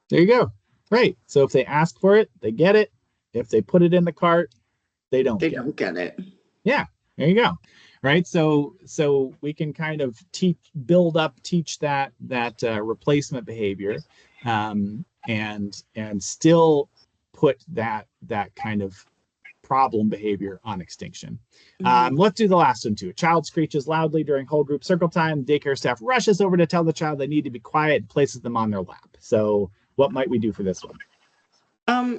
Speaker 1: There you go. Right. So if they ask for it, they get it. If they put it in the cart, they don't
Speaker 3: get it.
Speaker 1: Yeah, there you go. Right. So we can kind of teach that replacement behavior, and still put that kind of problem behavior on extinction. Let's do the last one too. A child screeches loudly during whole group circle time. Daycare staff rushes over to tell the child they need to be quiet and places them on their lap. So what might we do for this one?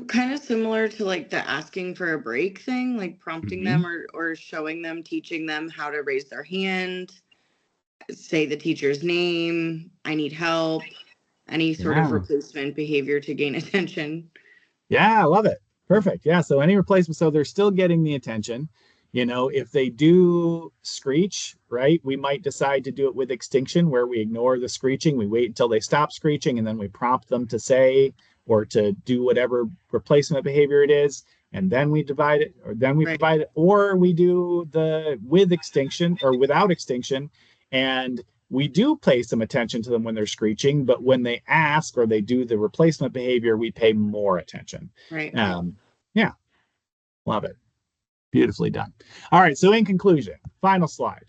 Speaker 3: Kind of similar to like the asking for a break thing, like prompting them or showing them, teaching them how to raise their hand, say the teacher's name, I need help, any sort of replacement behavior to gain attention.
Speaker 1: Yeah, I love it. Perfect. Yeah, so any replacement, so they're still getting the attention. If they do screech, right, we might decide to do it with extinction where we ignore the screeching. We wait until they stop screeching and then we prompt them to say or to do whatever replacement behavior it is. And then we divide it, or then we provide it, or we do the with extinction or without extinction. And we do pay some attention to them when they're screeching, but when they ask or they do the replacement behavior, we pay more attention.
Speaker 3: Right.
Speaker 1: Yeah, love it. Beautifully done. All right, so in conclusion, final slide.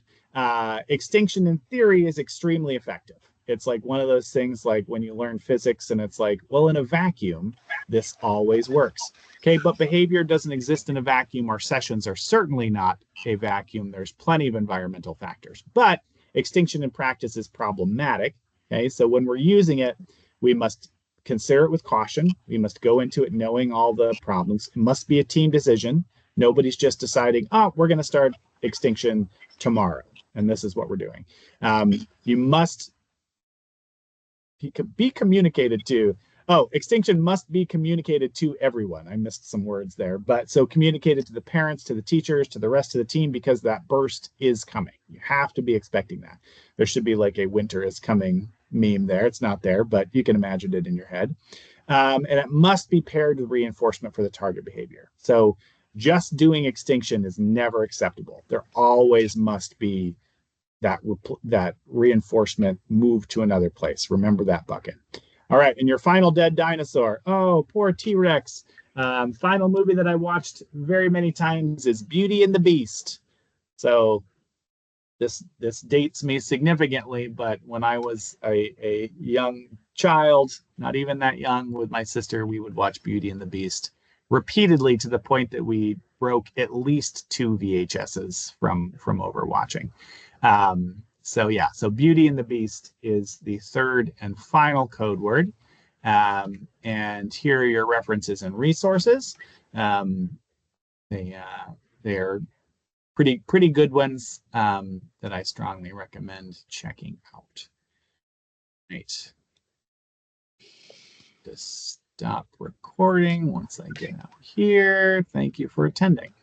Speaker 1: Extinction in theory is extremely effective. It's like one of those things like when you learn physics and it's like, well, in a vacuum, this always works. Okay, but behavior doesn't exist in a vacuum. Our sessions are certainly not a vacuum. There's plenty of environmental factors, but extinction in practice is problematic. Okay, so when we're using it, we must consider it with caution. We must go into it knowing all the problems. It must be a team decision. Nobody's just deciding, oh, we're going to start extinction tomorrow, and this is what we're doing. You must be communicated to. Oh, extinction must be communicated to everyone. I missed some words there. But so communicated to the parents, to the teachers, to the rest of the team, because that burst is coming. You have to be expecting that. There should be like a winter is coming meme there. It's not there, but you can imagine it in your head. And it must be paired with reinforcement for the target behavior. So just doing extinction is never acceptable. There always must be that reinforcement move to another place. Remember that bucket. All right, and your final dead dinosaur. Oh, poor T-Rex. Final movie that I watched very many times is Beauty and the Beast. So this dates me significantly, but when I was a young child, not even that young, with my sister, we would watch Beauty and the Beast repeatedly to the point that we broke at least 2 VHSs from overwatching. So Beauty and the Beast is the third and final code word. And here are your references and resources. They are pretty good ones that I strongly recommend checking out. Right. Just stop recording once I get out here. Thank you for attending.